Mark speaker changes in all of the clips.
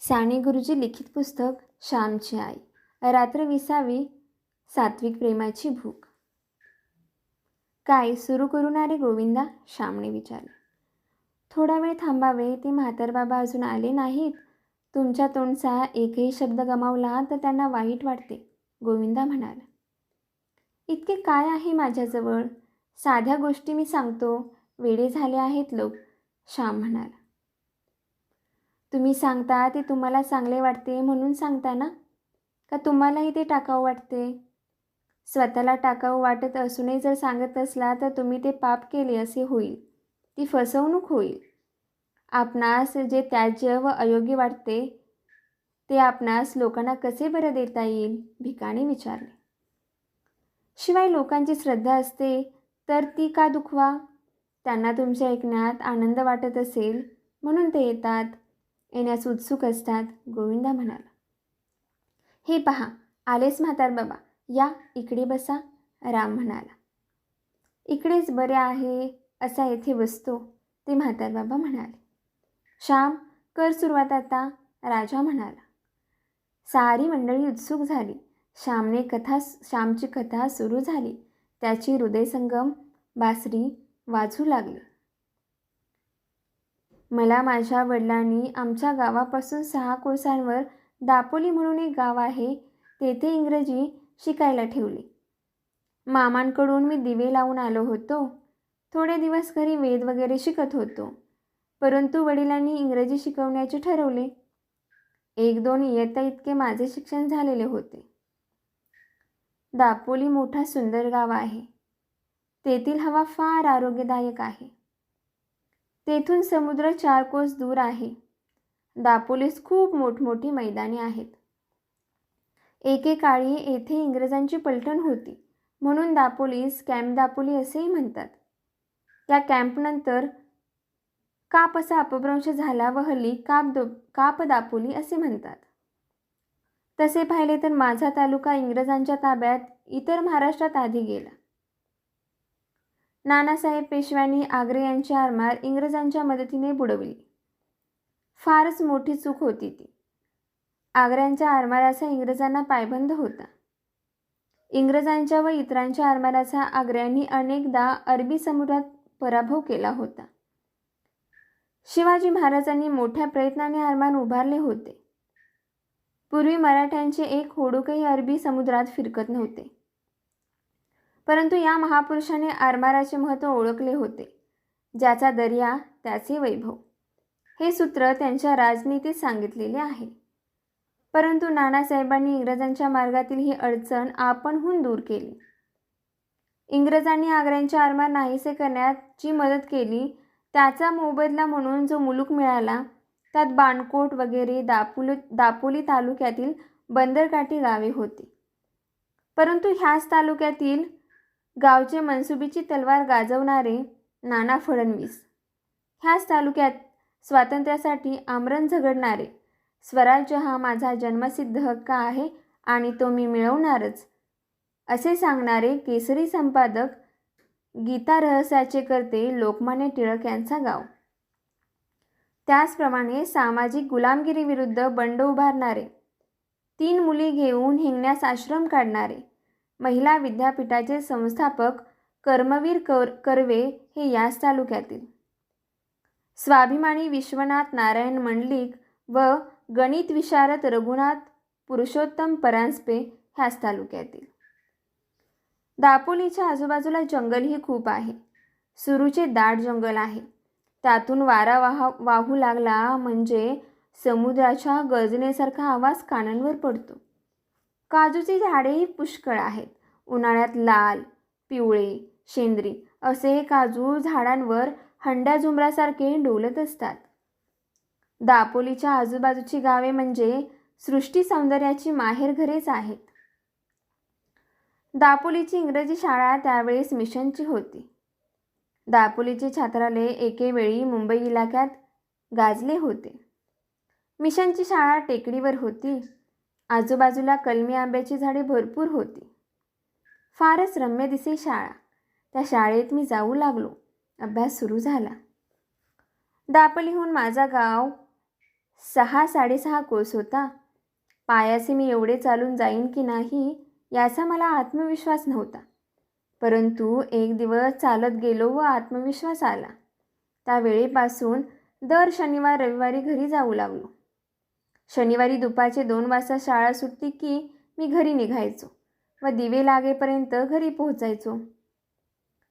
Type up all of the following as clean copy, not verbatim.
Speaker 1: साने गुरुजी लिखित पुस्तक श्यामची आई. रात्र 20वी. सात्विक प्रेमाची भूक. काय सुरू करू ना रे गोविंदा, श्यामने विचारले. थोडा वेळ थांबावे, ते म्हातारबाबा अजून आले नाहीत. तुमच्या तोंडचा एकही शब्द गमावला तर त्यांना वाईट वाटते, गोविंदा म्हणाला. इतके काय आहे माझ्याजवळ, साध्या गोष्टी मी सांगतो, वेडे झाले आहेत लोक, श्याम म्हणाला. तुम्ही सांगता ते तुम्हाला चांगले वाटते म्हणून सांगता ना, का तुम्हालाही ते टाकावं वाटते? स्वतःला टाकावं वाटत असूनही जर सांगत असला तर तुम्ही ते पाप केले असे होईल, ती फसवणूक होईल. आपणास जे त्याज्य व अयोग्य वाटते ते आपणास लोकांना कसे बरं देता येईल, भिकाने विचारले. शिवाय लोकांची श्रद्धा असते तर ती का दुखवा? त्यांना तुमच्या ऐकण्यात आनंद वाटत असेल म्हणून ते येतात, येण्यास उत्सुक असतात, गोविंदा म्हणाला. हे पहा, आलेच म्हातार बाबा, या इकडे बसा, राम म्हणाला. इकडेच बरे आहे, असा येथे बसतो, ते म्हातार बाबा म्हणाले. श्याम, कर सुरुवात आता, राजा म्हणाला. सारी मंडळी उत्सुक झाली. श्यामची कथा सुरू झाली. त्याची हृदयसंगम बासरी वाजू लागली. मला माझ्या वडिलांनी आमच्या गावापासून 6 कोसांवर दापोली म्हणून एक गाव आहे, तेथे इंग्रजी शिकायला ठेवले. मामांकडून मी दिवे लावून आलो होतो. थोडे दिवस घरी वेद वगैरे शिकत होतो, परंतु वडिलांनी इंग्रजी शिकवण्याचे ठरवले. 1-2 इयत्ता इतके माझे शिक्षण झालेले होते. दापोली मोठा सुंदर गाव आहे. तेथील हवा फार आरोग्यदायक आहे. तेथून समुद्र 4 कोस दूर आहे. दापोलीस खूप मोठमोठी मैदाने आहेत. एकेकाळी येथे इंग्रजांची पलटण होती, म्हणून दापोलीस कॅम्प दापोली असेही म्हणतात. त्या कॅम्पनंतर काप असा अपभ्रंश झाला व हल्ली काप दापोली असे म्हणतात. तसे पाहिले तर माझा तालुका इंग्रजांच्या ताब्यात इतर महाराष्ट्रात आधी गेला. नानासाहेब पेशव्यांनी आग्रे यांची आरमार इंग्रजांच्या मदतीने बुडवली. फारच मोठी चूक होती ती. आग्र्यांच्या आरमाराचा इंग्रजांना पायबंद होता. इंग्रजांच्या व इतरांच्या आरमाराचा आग्र्यांनी अनेकदा अरबी समुद्रात पराभव केला होता. शिवाजी महाराजांनी मोठ्या प्रयत्नाने आरमार उभारले होते. पूर्वी मराठ्यांचे एक होडूकही अरबी समुद्रात फिरकत नव्हते. परंतु या महापुरुषाने आरमाराचे महत्त्व ओळखले होते. ज्याचा दर्या त्याचे वैभव, हे सूत्र त्यांच्या राजनीतीत सांगितलेले आहे. परंतु नानासाहेबांनी इंग्रजांच्या मार्गातील ही अडचण आपणहून दूर केली. इंग्रजांनी आग्र्यांचे आरमार नाहीसे करण्याची मदत केली. त्याचा मोबदला म्हणून जो मुलूक मिळाला त्यात बाणकोट वगैरे दापोली तालुक्यातील बंदरकाठी गावे होती. परंतु ह्याच तालुक्यातील गावचे मनसुबीची तलवार गाजवणारे नाना फडणवीस, ह्याच तालुक्यात स्वातंत्र्यासाठी आमरण झगडणारे, स्वराज्य हा माझा जन्मसिद्ध हक्क आहे आणि तो मी मिळवणारच, असे सांगणारे केसरी संपादक, गीता रहस्याचे करते लोकमान्य टिळक यांचा गाव. त्याचप्रमाणे सामाजिक गुलामगिरीविरुद्ध बंड उभारणारे, 3 मुली घेऊन हिंगण्यास आश्रम काढणारे, महिला विद्यापीठाचे संस्थापक कर्मवीर कर्वे हे याच तालुक्यातील. स्वाभिमानी विश्वनाथ नारायण मंडलिक व गणित विशारद रघुनाथ पुरुषोत्तम परांजपे ह्याच तालुक्यातील. दापोलीच्या आजूबाजूला जंगलही खूप आहे. सुरूचे दाट जंगल आहे. त्यातून वारा वाहू लागला म्हणजे समुद्राच्या गर्जनेसारखा आवाज कानांवर पडतो. काजूची झाडेही पुष्कळ आहेत. उन्हाळ्यात लाल, पिवळे, शेंद्री असे हे काजू झाडांवर हंड्या झुंबरासारखे डोलत असतात. दापोलीच्या आजूबाजूची गावे म्हणजे सृष्टी सौंदर्याची माहेरघरेच आहेत. दापोलीची इंग्रजी शाळा त्यावेळेस मिशनची होती. दापोलीचे छात्रालय एकेवेळी मुंबई इलाक्यात गाजले होते. मिशनची शाळा टेकडीवर होती. आजूबाजूला कलमी आंब्याची झाडे भरपूर होती. फारच रम्य दिसे शाळा. त्या शाळेत मी जाऊ लागलो. अभ्यास सुरू झाला. दापोलीहून माझा गाव 6-6.5 कोस होता. पायाचे मी एवढे चालून जाईन की नाही याचा मला आत्मविश्वास नव्हता. परंतु एक दिवस चालत गेलो व आत्मविश्वास आला. त्या वेळेपासून दर शनिवार रविवारी घरी जाऊ लागलो. शनिवारी दुपारचे 2 वाजता शाळा सुटली की मी घरी निघायचो व दिवे लागेपर्यंत घरी पोहोचायचो.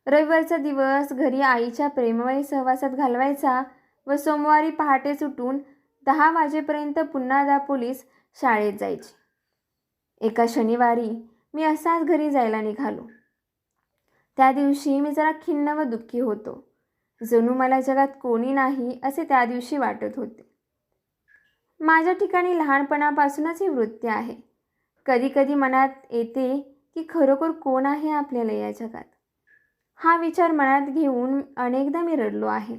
Speaker 1: रविवारचा दिवस घरी आईच्या प्रेममय सहवासात घालवायचा व सोमवारी पहाटेच उठून 10 वाजेपर्यंत पुन्हा दापोलीस शाळेत जायचे. एका शनिवारी मी असाच घरी जायला निघालो. त्या दिवशी मी जरा खिन्न व दुःखी होतो. जणू मला जगात कोणी नाही असे त्या दिवशी वाटत होते. माझ्या ठिकाणी लहानपणापासूनच ही वृत्ती आहे. कधी कधी मनात येते की खरोखर कोण आहे आपल्याला या जगात. हा विचार मनात घेऊन अनेकदा मी रडलो आहे.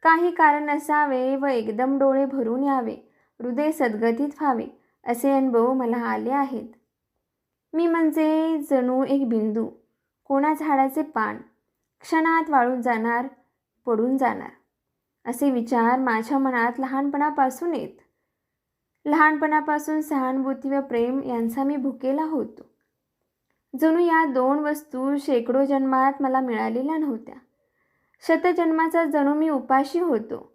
Speaker 1: काही कारण असावे व एकदम डोळे भरून यावे, हृदय सद्गतीत व्हावे असे अनुभव मला आले आहेत. मी म्हणजे जणू एक बिंदू, कोणा झाडाचे पान, क्षणात वाळून जाणार, पडून जाणार असे विचार माझ्या मनात लहानपणापासून येत. लहानपणापासून सहानुभूती व प्रेम यांचा मी भुकेला होतो. जणू या 2 वस्तू शेकडो जन्मात मला मिळालेल्या नव्हत्या. शतजन्माचा जणू मी उपाशी होतो.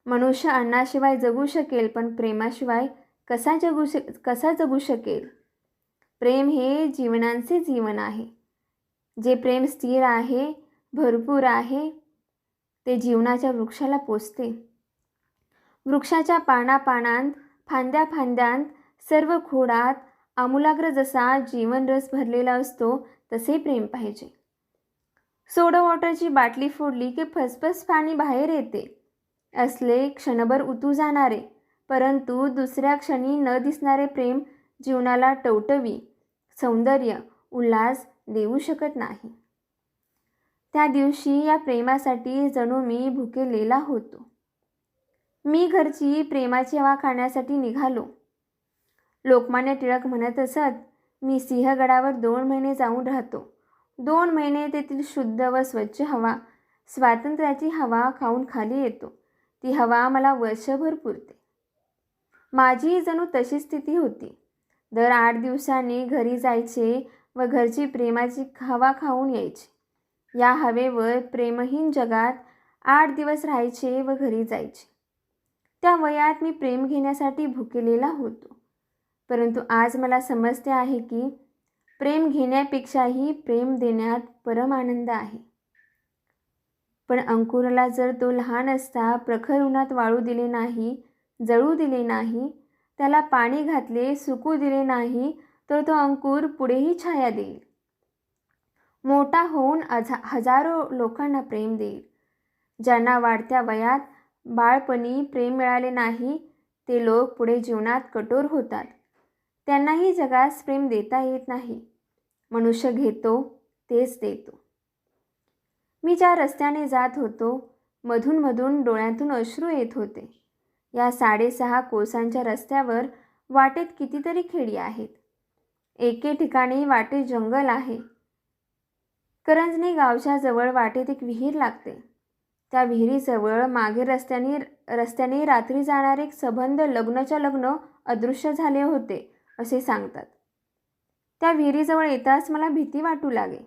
Speaker 1: मनुष्य अन्नाशिवाय जगू शकेल, पण प्रेमाशिवाय कसा जगू शकेल. प्रेम हे जीवनांचे जीवन आहे. जे प्रेम स्थिर आहे, भरपूर आहे, ते जीवनाच्या वृक्षाला पोचते. वृक्षाच्या पानापानांत, फांद्या सर्व खोडात आमूलाग्र जसा जीवनरस भरलेला असतो तसे प्रेम पाहिजे. सोडा वॉटरची बाटली फोडली की फसफस पाणी बाहेर येते. असले क्षणभर उतू जाणारे परंतु दुसऱ्या क्षणी न दिसणारे प्रेम जीवनाला टवटवी, सौंदर्य, उल्हास देऊ शकत नाही. त्या दिवशी या प्रेमासाठी जणू मी भुकेलेला होतो. मी घरची प्रेमाची हवा खाण्यासाठी निघालो. लोकमान्य टिळक म्हणत असत, मी सिंहगडावर 2 महिने जाऊन राहतो. 2 महिने तेथील शुद्ध व स्वच्छ हवा, स्वातंत्र्याची हवा खाऊन खाली येतो. ती हवा मला वर्षभर पुरते. माझी जणू तशी स्थिती होती. दर 8 दिवसांनी घरी जायचे व घरची प्रेमाची हवा खाऊन यायचे. या हवेवर प्रेमहीन जगात 8 दिवस राहायचे व घरी जायचे. त्या वयात मी प्रेम घेण्यासाठी भुकेलेला होतो. परंतु आज मला समजते आहे की प्रेम घेण्यापेक्षाही प्रेम देण्यात परम आनंद आहे. पण अंकुराला जर तो लहान असता प्रखर उन्हात वाळू दिले नाही, जळू दिले नाही, त्याला पाणी घातले, सुकू दिले नाही, तर तो अंकुर पुढेही छाया देईल. मोठा होऊन हजारो लोकांना प्रेम देईल. ज्यांना वाढत्या वयात बाळपणी प्रेम मिळाले नाही ते लोक पुढे जीवनात कठोर होतात. त्यांनाही जगास प्रेम देता येत नाही. मनुष्य घेतो तेच देतो. मी ज्या रस्त्याने जात होतो मधून डोळ्यातून अश्रू येत होते. या 6.5 कोसांच्या रस्त्यावर वाटेत कितीतरी खेडी आहेत. एके ठिकाणी वाटेत जंगल आहे. करंजनी गावच्या जवळ वाटेत एक विहीर लागते. त्या विहिरीजवळ मागे रस्त्याने रात्री जाणारे एक संबंध लग्नाच्या लग्न अदृश्य झाले होते असे सांगतात. त्या विहिरीजवळ येताच मला भीती वाटू लागे.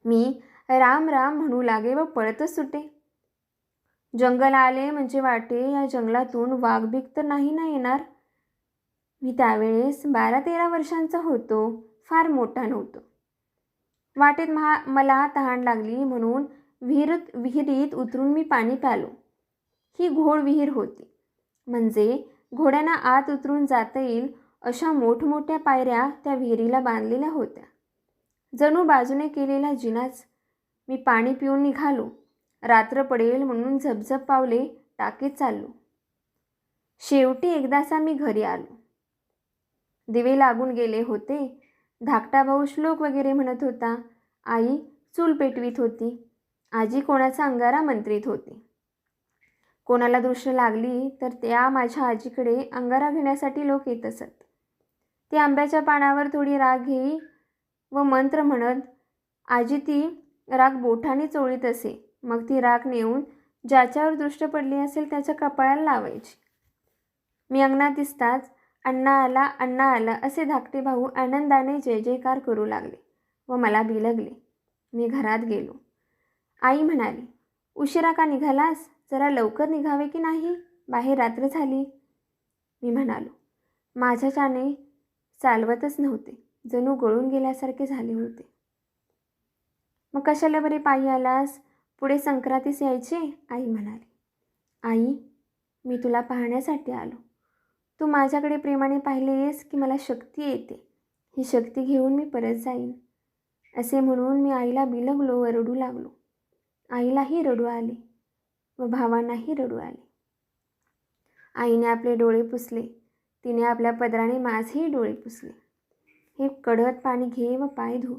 Speaker 1: मी राम राम म्हणू लागे व पळतच सुटे. जंगल आले म्हणजे वाटे या जंगलातून वाघबीग तर नाही ना येणार. मी त्यावेळेस 12-13 वर्षांचा होतो, फार मोठा नव्हतो. वाटेत मला तहान लागली म्हणून विहिरीत उतरून मी पाणी प्यालो. ही घोड विहीर होती, म्हणजे घोड्यांना आत उतरून जाता येईल अशा मोठमोठ्या पायऱ्या त्या विहिरीला बांधलेल्या होत्या. जणू बाजूने केलेला जिनाच. मी पाणी पिऊन निघालो. रात्र पडेल म्हणून झपझप पावले टाकीत चाललो. शेवटी एकदाचा मी घरी आलो. दिवे लागून गेले होते. धाकटा भाऊ श्लोक वगैरे म्हणत होता. आई चूल पेटवीत होती. आजी कोणाचा अंगारा मंत्रीत होती. कोणाला दृष्ट लागली तर त्या माझ्या आजीकडे अंगारा घेण्यासाठी लोक येत असत. ती आंब्याच्या पानावर थोडी राख घेई व मंत्र म्हणत आजी ती राख बोटाने चोळीत असे. मग ती राख नेऊन ज्याच्यावर दृष्ट पडली असेल त्याच्या कपाळाला लावायची. मी अंगणात दिसताच अण्णा आला, अण्णा आला असे धाकटे भाऊ आनंदाने जय जयकार करू लागले व मला बिलगले. मी घरात गेलो. आई म्हणाली, उशिरा का निघालास? जरा लवकर निघावे की नाही? बाहेर रात्र झाली. मी म्हणालो, माझ्याच्याने चालवतच नव्हते, जणू गळून गेल्यासारखे झाले होते. मग कशाला बरे पायी आलास? पुढे संक्रांतीस यायचे? आई म्हणाली. आई, मी तुला पाहण्यासाठी आलो. तू माझ्याकडे प्रेमाने पाहिलेस की मला शक्ती येते. ही शक्ती घेऊन मी परत जाईन. असे म्हणून मी आईला बिलगलो व रडू लागलो. आईलाही रडू आले व भावांनाही रडू आले. आईने आपले डोळे पुसले. तिने आपल्या पदराने माझेही डोळे पुसले. हे कडत पाणी घे व पाय धु.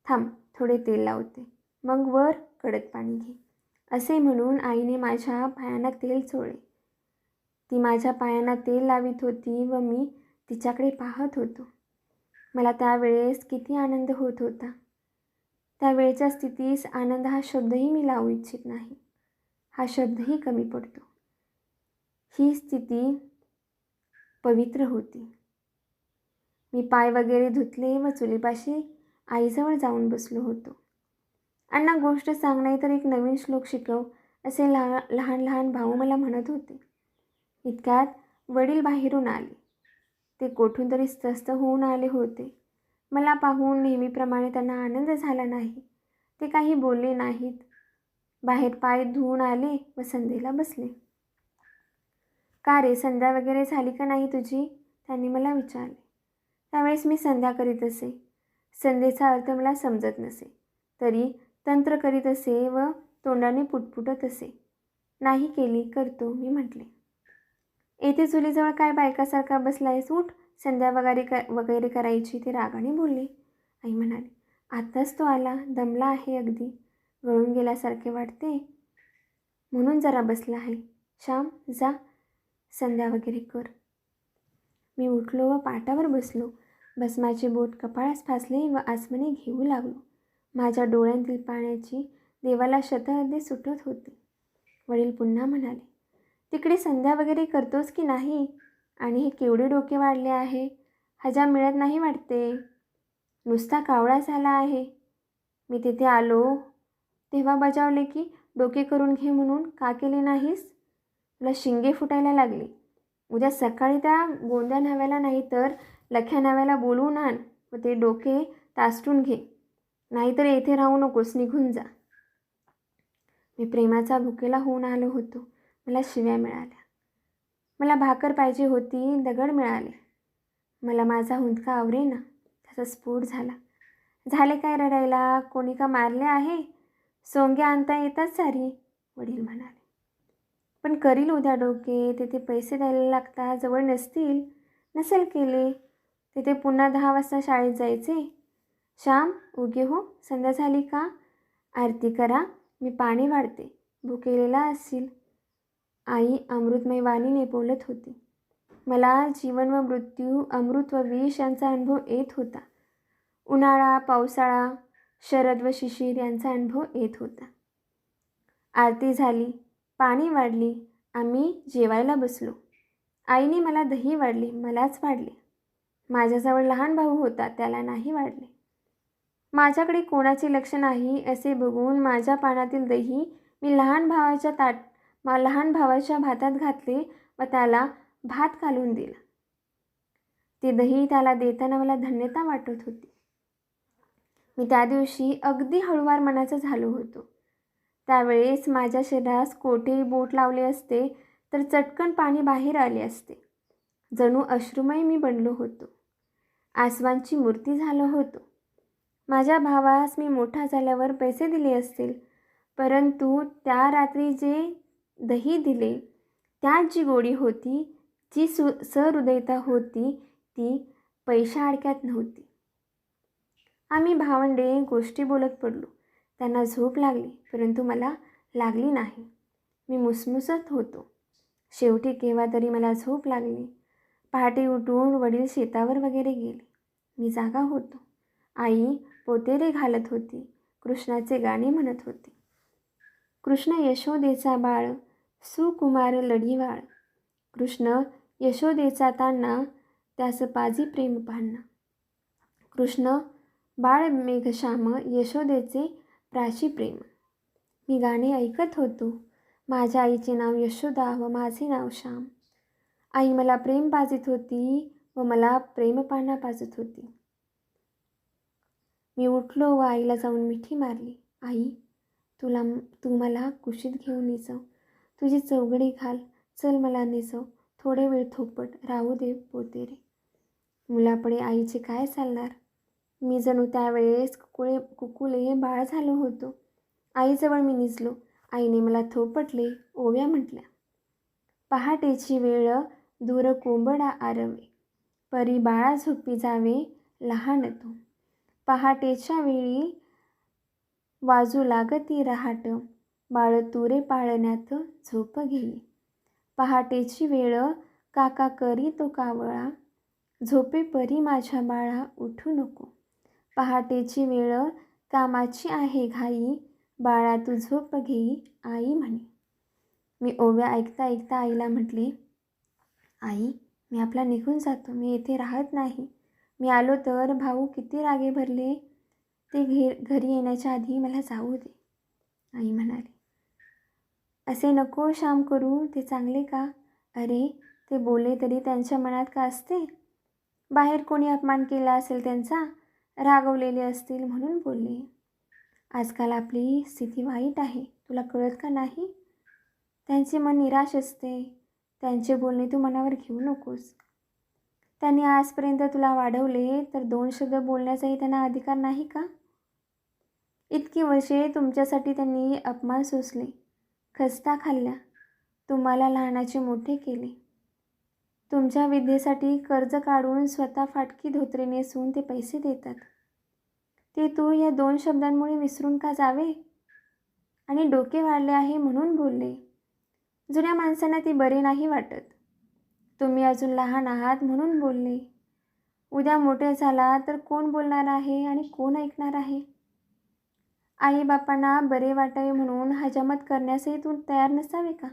Speaker 1: थांब, थोडे तेल लावते, मग वर कडत पाणी घे. असे म्हणून आईने माझ्या पायांना तेल चोळले. ती माझ्या पायांना तेल लावित होती व मी तिच्याकडे पाहत होतो. मला त्यावेळेस किती आनंद होत होता. त्यावेळेच्या स्थितीस आनंद हा शब्दही मी लावू इच्छित नाही. हा शब्दही कमी पडतो. ही स्थिती पवित्र होती. मी पाय वगैरे धुतले व चुलीपाशी आईजवळ जाऊन बसलो होतो. अण्णा गोष्ट सांग, नाही तर एक नवीन श्लोक शिकव, असे लहान लहान भाऊ मला म्हणत होते. इतक्यात वडील बाहेरून आले. ते कोठून तरी स्वस्थ होऊन आले होते. मला पाहून नेहमीप्रमाणे त्यांना आनंद झाला नाही. ते काही बोलले नाहीत. बाहेर पाय धुवून आले व संध्येला बसले. का रे, संध्या वगैरे झाली का नाही तुझी? त्यांनी मला विचारले. त्यावेळेस मी संध्या करीत असे. संध्येचा अर्थ मला समजत नसे, तरी तंत्र करीत असे व तोंडाने पुटपुटत असे. नाही केली, करतो, मी म्हटले. येथे चुलीजवळ काय बायकासारखा बसलायस? उठ, संध्या वगैरे करायची, ते रागाने बोलले. आई म्हणाली, आत्ताच तो आला, दमला आहे, अगदी गळून गेल्यासारखे वाटते, म्हणून जरा बसला आहे. श्याम, जा संध्या वगैरे कर. मी उठलो व पाटावर बसलो. भस्माचे बोट कपाळास फासले व आसमने घेऊ लागलो. माझ्या डोळ्यांतील पाण्याची देवाला शतहद्दी सुटत होती. वडील पुन्हा म्हणाले, तिकडे संध्या वगैरे करतोस की नाही? आणि हे केवढे डोके वाढले आहे, हजाम मिळत नाही वाटते, नुसता कावळा झाला आहे. मी तिथे आलो तेव्हा बजावले की डोके करून घे म्हणून, का केले नाहीस? तुला शिंगे फुटायला लागली. उद्या सकाळी त्या गोंद्या न्हाव्याला नाही तर लख्या न्हाव्याला बोलवून आण व ते डोके तासटून घे, नाहीतर येथे राहू नकोस, निघून जा. मी प्रेमाचा भुकेला होऊन आलो होतो. मला शिव्या मिळाल्या. मला भाकर पाहिजे होती, दगड मिळाले. मला माझा हुंदका आवरेना. त्याचा स्फोट झाला. झाले काय रडायला? कोणी का मारले आहे? सोंग्या आणता येतात सारी, वडील म्हणाले. पण करील उद्या डोके, तिथे पैसे द्यायला लागतात, जवळ नसतील. नसेल केले, तिथे पुन्हा 10 वाजता शाळेत जायचे. श्याम, उगे हो, संध्या झाली का? आरती करा, मी पाणी वाढते, भुकेलेला असशील. आई अमृतमय वाणीने बोलत होती. मला जीवन व मृत्यू, अमृत व विष यांचा अनुभव येत होता. उन्हाळा, पावसाळा, शरद व शिशिर यांचा अनुभव येत होता. आरती झाली, पाणी वाढली, आम्ही जेवायला बसलो. आईने मला दही वाढली, मलाच वाढले. माझ्याजवळ लहान भाऊ होता, त्याला नाही वाढले. माझ्याकडे कोणाचे लक्ष नाही असे बघून माझ्या पानातील दही मी लहान भावाच्या भातात घातले व त्याला भात घालून दिला. ते दही त्याला देताना मला धन्यता वाटत होती. मी त्या दिवशी अगदी हळूवार मनाचा झालो होतो. त्यावेळेस माझ्या शरीरास कोठेही बोट लावले असते तर चटकन पाणी बाहेर आले असते. जणू अश्रुमय मी बनलो होतो. आसवांची मूर्ती झालो होतो. माझ्या भावास मी मोठा झाल्यावर पैसे दिले असतील, परंतु त्या रात्री जे दही दिले त्यात जी गोडी होती, जी सहृदयता होती, ती पैशाअडक्यात नव्हती. आम्ही भावंडे गोष्टी बोलत पडलो. त्यांना झोप लागली, परंतु मला लागली नाही. मी मुसमुसत होतो. शेवटी केव्हा तरी मला झोप लागली. पहाटे उठून वडील शेतावर वगैरे गेले. मी जागा होतो. आई पोतेरे घालत होती, कृष्णाचे गाणे म्हणत होती. कृष्ण यशोदेचा बाळ सुकुमार लढीवाळ. कृष्ण यशोदेचा तान्हा त्यास पाजी प्रेम पान्हा. कृष्ण बाळ मेघश्याम यशोदेचे प्राशी प्रेम. मी गाणे ऐकत होतो. माझ्या आईचे नाव यशोदा व माझे नाव श्याम. आई मला प्रेम पाजित होती व मला प्रेम पान्हा पाजत होती. मी उठलो व आईला जाऊन मिठी मारली. आई, तू मला कुशीत घेऊन येजो. तुझी चौघडी घाल. चल मला नेजो. थोडे वेळ थोपट. राहू दे पोते रे. मुलापुढे आईचे काय चालणार. मी जणू त्यावेळेस कुकुले बाळ झालो होतो. आईजवळ मी निजलो. आईने मला थोपटले. ओव्या म्हटल्या. पहाटेची वेळ दूर कोंबडा आरवे. परी बाळा झोपी जावे लहान तू. पहाटेच्या वेळी वाजू लागती रहाट. बाळ तुरे पाळण्यात झोप घेई. पहाटेची वेळ काका करी तो कावळा. झोपे परी माझ्या बाळा उठू नको. पहाटेची वेळ कामाची आहे घाई. बाळा तू झोप घेई आई म्हणे. मी ओव्या ऐकता ऐकता आईला म्हटले, आई, मी आपला निघून जातो. मी येथे राहत नाही. मी आलो तर भाऊ किती रागे भरले. ते घरी येण्याच्या आधी मला जाऊ दे. आई म्हणाली, असे नको श्याम करू. ते चांगले का. अरे, ते बोलले तरी त्यांच्या मनात का असते. बाहेर कोणी अपमान केला असेल त्यांचा. रागवलेले असतील म्हणून बोलले. आजकाल आपली स्थिती वाईट आहे. तुला कळत का नाही. त्यांचे मन निराश असते. त्यांचे बोलणे तू मनावर घेऊ नकोस. त्यांनी आजपर्यंत तुला वाढवले तर 2 शब्द बोलण्याचाही त्यांना अधिकार नाही का. इतकी वर्षे तुमच्यासाठी त्यांनी अपमान सोसले, खस्ता खाल्ल्या. तुम्हाला लहानाचे मोठे केले. तुमच्या विद्येसाठी कर्ज काढून स्वतः फाटकी धोतरे नेसून ते पैसे देतात. ते तू या 2 शब्दांमुळे विसरून का जावे. आणि डोके वाढले आहे म्हणून बोलले. जुन्या माणसांना ते बरे नाही वाटत. तुम्ही अजून लहान आहात म्हणून बोलले. उद्या मोठे झाला तर कोण बोलणार आहे आणि कोण ऐकणार आहे. आईबापांना बरे वाटावे म्हणून हजामत करण्यासही तू तयार नसावे का.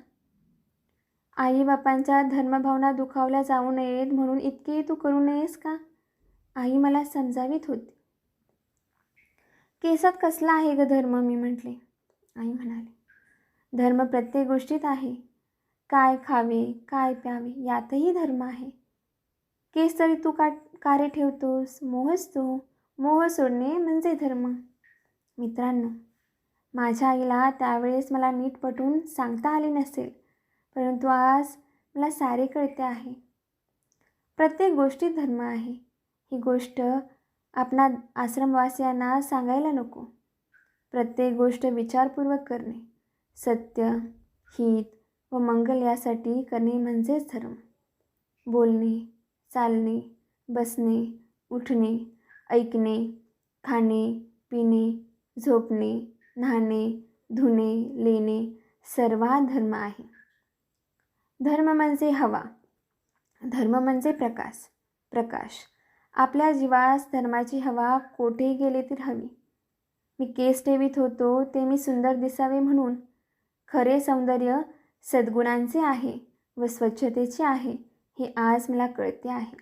Speaker 1: आईबापांच्या धर्मभावना दुखावल्या जाऊ नयेत म्हणून इतकेही तू करू नयेस का. आई मला समजावीत होती. केसात कसला आहे ग धर्म. मी म्हटले. आई म्हणाली, धर्म प्रत्येक गोष्टीत आहे. काय खावे काय प्यावे यातही धर्म आहे. केस तरी तू का रे ठेवतोस. मोहच तो. मोह सोडणे म्हणजे धर्म. मित्रांनो, माझ्या आईला त्यावेळेस मला नीट पटवून सांगता आले नसेल, परंतु आज मला सारे कळते आहे. प्रत्येक गोष्टीत धर्म आहे. ही गोष्ट आपणा आश्रमवासियांना सांगायला नको. प्रत्येक गोष्ट विचारपूर्वक करणे, सत्य, हित व मंगल यासाठी करणे म्हणजेच धर्म. बोलणे, चालणे, बसणे, उठणे, ऐकणे, खाणे, पिणे, झोपणे, न्हाणे, धुणे, लेणे सर्वात धर्म आहे. धर्म म्हणजे हवा. धर्म म्हणजे प्रकाश. आपल्या जीवास धर्माची हवा कोठेही गेले तर हवी. मी केस ठेवीत होतो ते मी सुंदर दिसावे म्हणून. खरे सौंदर्य सद्गुणांचे आहे व स्वच्छतेचे आहे हे आज मला कळते आहे.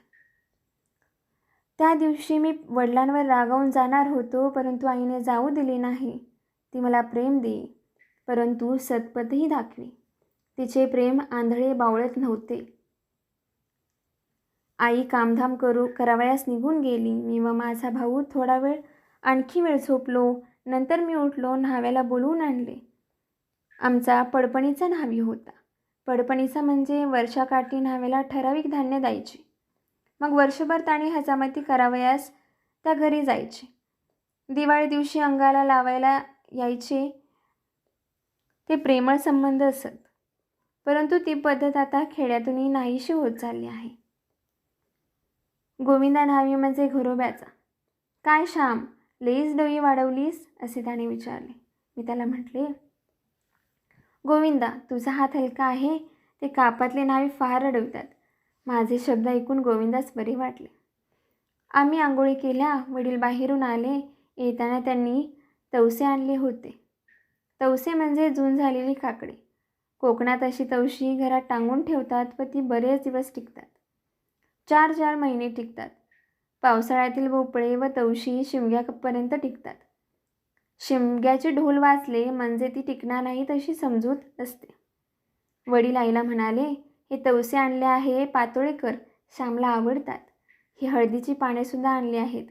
Speaker 1: त्या दिवशी मी वडिलांवर रागावून जाणार होतो, परंतु आईने जाऊ दिले नाही. ती मला प्रेम देई, परंतु सत्पथही दाखवी. तिचे प्रेम आंधळे बावळत नव्हते. आई कामधाम करावयास निघून गेली. मी व माझा भाऊ थोडा वेळ आणखी वेळ झोपलो. नंतर मी उठलो. न्हाव्याला बोलवून आणले. आमचा पडपणीचा न्हावी होता. पडपणीचा म्हणजे वर्षाकाठी न्हाव्याला ठराविक धान्य द्यायचे. मग वर्षभर त्याने हजामती करावयास त्या घरी जायचे. दिवाळी दिवशी अंगाला लावायला यायचे. ते प्रेमळ संबंध असत, परंतु ती पद्धत आता खेड्यातूनही नाहीशी होत चालली आहे. गोविंदा न्हावी म्हणजे घरोब्याचा. काय श्याम, लईच डोई वाढवलीस असे त्याने विचारले. मी त्याला म्हटले, गोविंदा, तुझा हात हलका आहे. ते कापातले न्हावी फार रडवतात. माझे शब्द ऐकून गोविंदास बरे वाटले. आम्ही आंघोळी केल्या. वडील बाहेरून आले. येताना त्यांनी तवसे आणले होते. तवसे म्हणजे जून झालेली काकडी. कोकणात अशी तवशी घरात टांगून ठेवतात व ती बरेच दिवस टिकतात. 4-4 महिने टिकतात. पावसाळ्यातील भोपळे व तवशी शिमग्यापर्यंत टिकतात. शिमग्याचे ढोल वाजले म्हणजे ती टिकणार नाहीत अशी समजूत असते. वडील आईला म्हणाले, हे तवसे आणले आहे, पातोळे कर, श्यामला आवडतात. ही हळदीची पानेसुद्धा आणली आहेत.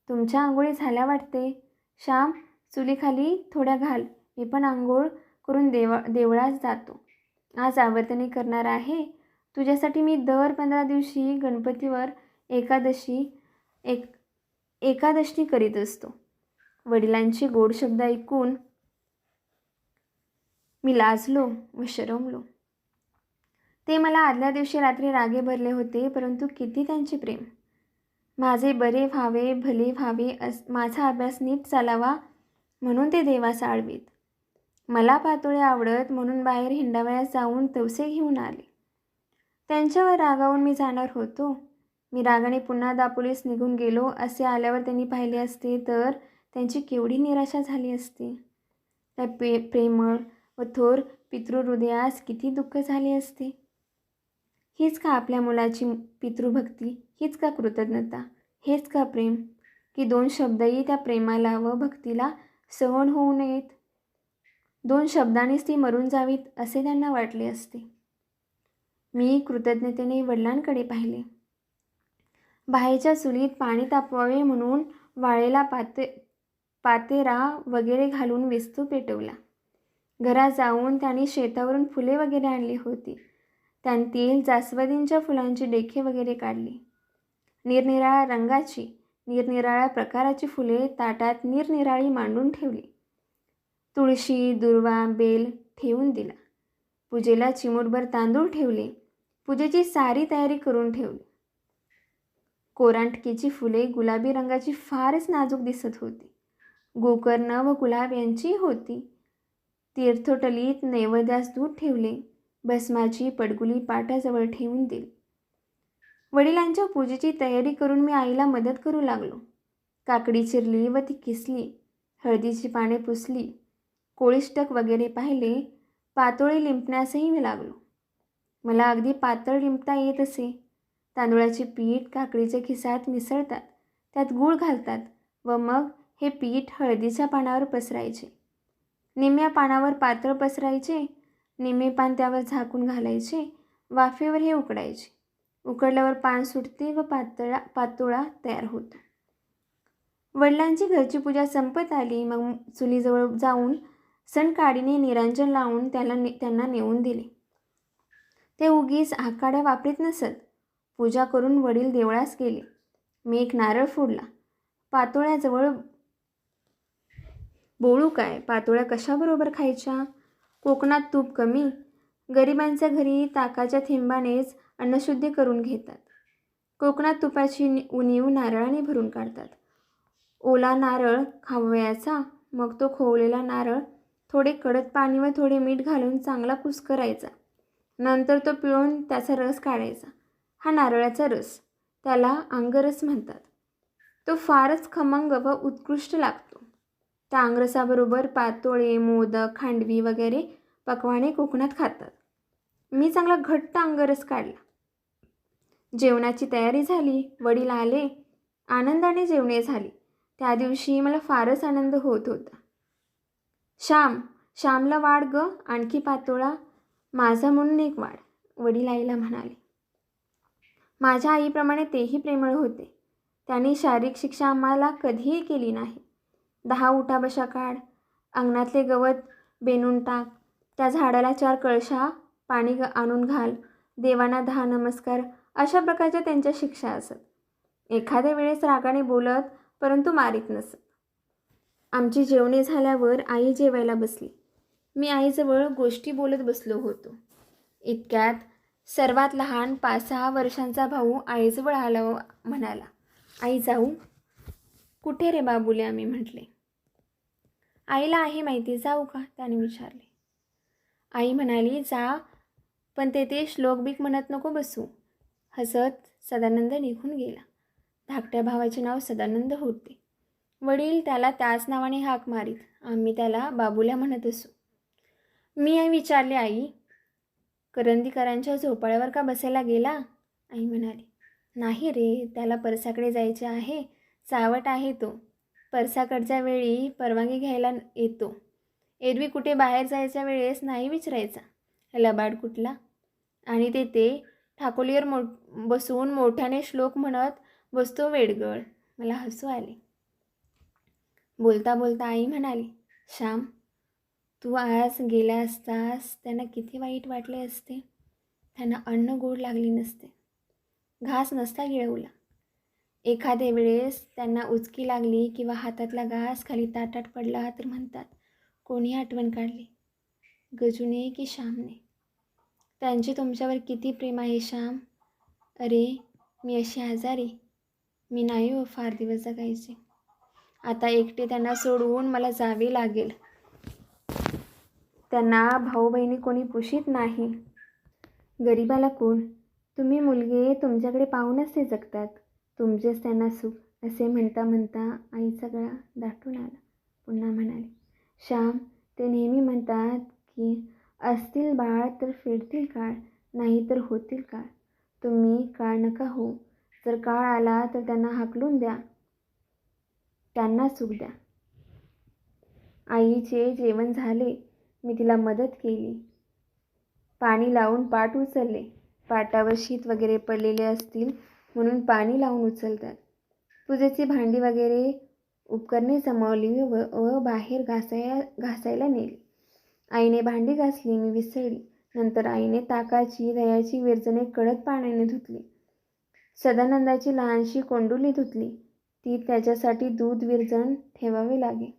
Speaker 1: तुमच्या आंघोळी झाल्या वाटते. श्याम, चुलीखाली थोड्या घाल, मी पण आंघोळ करून देवळात जातो. आज आवर्तने करणार आहे. तुझ्यासाठी मी दर 15 दिवशी गणपतीवर एकादशी करीत असतो. वडिलांचे गोड शब्द ऐकून मी लाजलो व शरमलो. ते मला आदल्या दिवशी रात्री रागे भरले होते, परंतु किती त्यांचे प्रेम. माझे बरे व्हावे, भले व्हावे, माझा अभ्यास नीट चालावा म्हणून ते देवास आळवीत. मला पातोळे आवडत म्हणून बाहेर हिंडावयास जाऊन तवसे घेऊन आले. त्यांच्यावर रागावून मी जाणार होतो. मी रागाने पुन्हा दापोलीस निघून गेलो असे आल्यावर त्यांनी पाहिले असते तर त्यांची केवढी निराशा झाली असती. त्या प्रेमळ व थोर पितृहृदयास किती दुःख झाले असते. हीच का आपल्या मुलाची पितृभक्ती, हीच का कृतज्ञता, हेच का प्रेम, की 2 शब्दही त्या प्रेमाला व भक्तीला सहन होऊ नयेत. 2 शब्दांनीच ती मरून जावीत असे त्यांना वाटले असते. मी कृतज्ञतेने वडिलांकडे पाहिले. बाहेरच्या चुलीत पाणी तापवावे म्हणून वाळलेला पातेरा वगैरे घालून विस्तू पेटवला. घरात जाऊन त्यांनी शेतावरून फुले वगैरे आणली होती. त्यांतील जास्वंदीच्या फुलांची देखे वगैरे काढली. निरनिराळ्या रंगाची, निरनिराळ्या प्रकाराची फुले ताटात निरनिराळी मांडून ठेवली. तुळशी, दुर्वा, बेल ठेवून दिला. पूजेला चिमूटभर तांदूळ ठेवले. पूजेची सारी तयारी करून ठेवली. कोरांटकीची फुले गुलाबी रंगाची फारच नाजूक दिसत होती. गोकर्ण व गुलाब यांची होती. तीर्थोटलीत नैवेद्यास दूध ठेवले. भस्माची पडगुली पाटाजवळ ठेवून दिली. वडिलांच्या पूजेची तयारी करून मी आईला मदत करू लागलो. काकडी चिरली व ती किसली. हळदीची पाने पुसली. कोळिष्टक वगैरे पाहिले. पातोळे लिंपण्यासही मी लागलो. मला अगदी पातळ लिंपता येत असे. तांदूळाचे पीठ काकडीच्या खिसात मिसळतात, त्यात गूळ घालतात व मग हे पीठ हळदीच्या पानावर पसरायचे. निम्म्या पानावर पातळ पसरायचे, निम्मे पान त्यावर झाकून घालायचे. वाफेवर हे उकडायचे. उकडल्यावर पान सुटते व पातोळा तयार होतो. वडिलांची घरची पूजा संपत आली. मग चुलीजवळ जाऊन सणकाडीने निरांजन लावून त्यांना नेऊन दिले. ते उगीच आकाड्या वापरीत नसत. पूजा करून वडील देवळास गेले. मी एक नारळ फोडला. पातोळ्याजवळ बोलू काय, पातोळ्या कशाबरोबर खायच्या? कोकणात तूप कमी. गरिबांच्या घरी ताकाच्या थेंबानेच अन्नशुद्धी करून घेतात. कोकणात तुपाची उणीव नारळाने भरून काढतात. ओला नारळ खावयाचा, मग तो खोवलेला नारळ थोडे कडक पाणी व थोडे मीठ घालून चांगला कुस्करायचा. नंतर तो पिळून त्याचा रस काढायचा. हा नारळाचा रस, त्याला आंगरस म्हणतात. तो फारच खमंग व उत्कृष्ट लागतो. त्या आंगरसाबरोबर पातोळे, मोदक, खांडवी वगैरे पक्वाने कोकणात खातात. मी चांगला घट्ट आंगरस काढला. जेवणाची तयारी झाली. वडील आले. आनंदाने जेवणे झाली. त्या दिवशी मला फारच आनंद होत होता. श्यामला वाढ ग, आणखी पातोळा, माझा म्हणून एक वाढ, वडील आईला म्हणाले. माझ्या आईप्रमाणे तेही प्रेमळ होते. त्यांनी शारीरिक शिक्षा आम्हाला कधीही केली नाही. 10 उठाबशा काढ, अंगणातले गवत बेनून टाक, त्या झाडाला 4 कळशा पाणी आणून घाल, देवांना 10 नमस्कार, अशा प्रकारच्या त्यांच्या शिक्षा असत. एखाद्या वेळेस रागाने बोलत, परंतु मारीत नसत. आमची जेवणे झाल्यावर आई जेवायला बसली. मी आईजवळ गोष्टी बोलत बसलो होतो. इतक्यात सर्वात लहान 5-6 वर्षांचा भाऊ आईजवळ आला व म्हणाला, आई जाऊ? कुठे रे बाबुले, आम्ही म्हटले. आईला आहे माहिती, जाऊ का, त्याने विचारले. आई म्हणाली, जा, पण ते श्लोकबीक म्हणत नको बसू. हसत सदानंद निघून गेला. धाकट्या भावाचे नाव सदानंद होते. वडील त्याला त्याच नावाने हाक मारीत. आम्ही त्याला बाबुल्या म्हणत असू. मी आई विचारले. आई, करंदीकरांच्या झोपाळ्यावर का बसायला गेला? आई म्हणाली, नाही रे, त्याला परसाकडे जायचे आहे. सावट आहे तो. परसाकडच्या वेळी परवानगी घ्यायला येतो. एरवी कुठे बाहेर जायच्या वेळेस नाही विचारायचा. लबाड कुठला. आणि ते ठाकोलीवर बसून मोठ्याने श्लोक म्हणत बसतो वेडगळ. मला हसू आले. बोलता बोलता आई म्हणाली, श्याम, तू आज गेला असतास त्यांना किती वाईट वाटले असते. त्यांना अन्न गोड लागली नसते. घास नसता गिळवला. एखाद्या वेळेस त्यांना उचकी लागली किंवा हातातला घास खाली ताटात पडला तर म्हणतात, कोणी आठवण काढली, गजूने की श्यामने. त्यांचे तुमच्यावर किती प्रेम आहे श्याम. अरे, मी अशी आजारी. मी नाही हो फार दिवस जगायचे. आता एकटे त्यांना सोडवून मला जावे लागेल. त्यांना भाऊ बहिणी कोणी पुशीत नाही. गरिबाला कोण. तुम्ही मुलगे तुमच्याकडे पाहूनच ते जगतात. तुमचेच त्यांना सुख. असे म्हणता म्हणता आईचा गळा दाटून आला. पुन्हा म्हणाले, श्याम, ते नेहमी म्हणतात की असतील बाळ तर फेडतील काळ, नाही तर होतील काळ. तुम्ही काळ नका हो. जर काळ आला तर त्यांना हाकलून द्या. त्यांना सुख द्या. आईचे जेवण झाले. मी तिला मदत केली. पाणी लावून पाट उचलले. पाटावर शीत वगैरे पडलेले असतील म्हणून पाणी लावून उचलतात. पूजेची भांडी वगैरे उपकरणे जमवली व बाहेर घासायला नेली. आईने भांडी घासली, मी विसळली. नंतर आईने ताकाची दह्याची विरजणे कडक पाण्याने धुतली. सदानंदाची लहानशी कोंडुली धुतली. ती त्याच्यासाठी दूध विरजण ठेवावे लागे.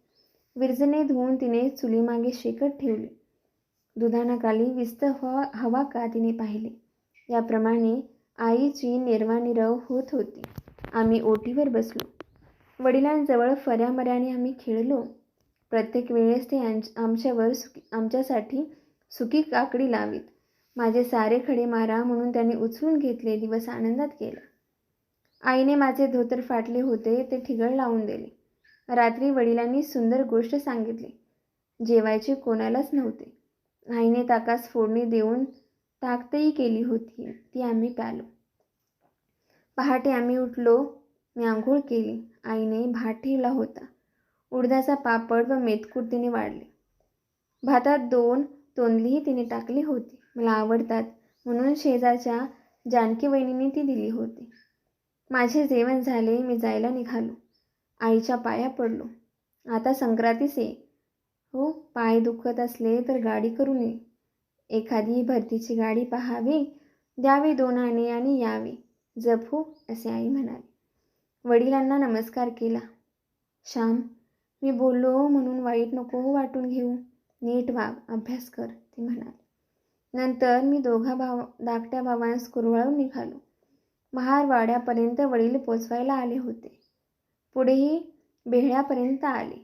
Speaker 1: विरजणे धुवून तिने चुलीमागे शेकट ठेवली. दुधानाखाली विस्त हवा का तिने पाहिले. याप्रमाणे आईची निर्वानिरव होत होती. आम्ही ओटीवर बसलो. वडिलांजवळ फऱ्यामऱ्याने आम्ही खेळलो. प्रत्येक वेळेस ते आमच्यासाठी सुकी काकडी लावीत. माझे सारे खडे मारा म्हणून त्यांनी उचलून घेतले. दिवस आनंदात गेला. आईने माझे धोतर फाटले होते ते ठिगळ लावून दिले. रात्री वडिलांनी सुंदर गोष्ट सांगितली. जेवायचे कोणालाच नव्हते. आईने ताकास फोडणी देऊन ताकतही केली होती. ती आम्ही प्यालो. पहाटे आम्ही उठलो. मी आंघोळ केली. आईने भात ठेवला होता. उडदाचा पापड व मेथकूट तिने वाढले. भातात 2 तोंडलीही तिने टाकली होती. मला आवडतात म्हणून शेजारच्या जानकी वहिनीने ती दिली होती. माझे जेवण झाले. मी जायला निघालो. आईच्या पाया पडलो. आता संक्रांतीच ये. हो, पाय दुखत असले तर गाडी करून ये. एखादी भरतीची गाडी पाहावी, द्यावे 2 आणे आणि यावे. जप हो, असे आई म्हणाली. वडिलांना नमस्कार केला. श्याम, मी बोललो म्हणून वाईट नको वाटून घेऊ. नीट वाग, अभ्यास कर, ती म्हणाली. नंतर मी धाकट्या भावांस कुरवाळून निघालो. महारवाड्यापर्यंत वडील पोचवायला आले होते. पुढेही बेहळ्यापर्यंत आले.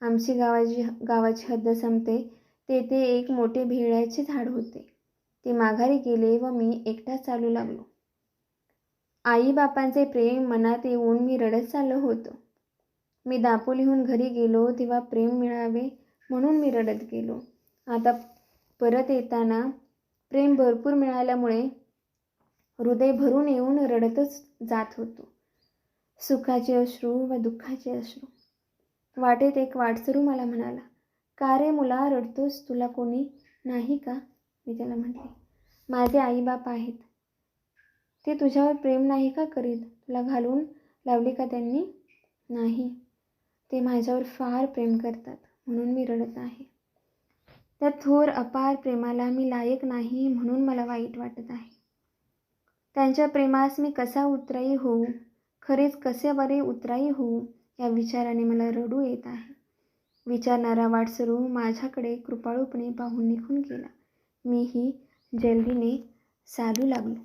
Speaker 1: आमची गावाची हद्द संपते तेथे एक मोठे भेळ्याचे झाड होते. ते माघारी गेले व मी एकटा चालू लागलो. आईबापांचे प्रेम मनात येऊन मी रडत चाललो होतो. मी दापोलीहून घरी गेलो तेव्हा प्रेम मिळावे म्हणून मी रडत गेलो. आता परत येताना प्रेम भरपूर मिळाल्यामुळे हृदय भरून येऊन रडतच जात होतो. सुखाचे अश्रू व दुःखाचे अश्रू. वाटेत एक वाटसरू मला म्हणाला, का रे मुला रडतोस, तुला कोणी नाही का? मी त्याला म्हटले, माझे आईबाप आहेत. ते तुझ्यावर प्रेम नाही का करीत? तुला घालून लावले का त्यांनी? नाही, ते माझ्यावर फार प्रेम करतात म्हणून मी रडत आहे. त्या थोर अपार प्रेमाला मी लायक नाही म्हणून मला वाईट वाटत आहे. त्यांच्या प्रेमास मी कसा उतराई होऊ, खरेच कसे बरे उतराई होऊ, या विचाराने मला रडू येत आहे. विचारणारा वाटसरू माझ्याकडे कृपाळूपणे पाहून निघून गेला. मीही जल्दीने चालू लागलो.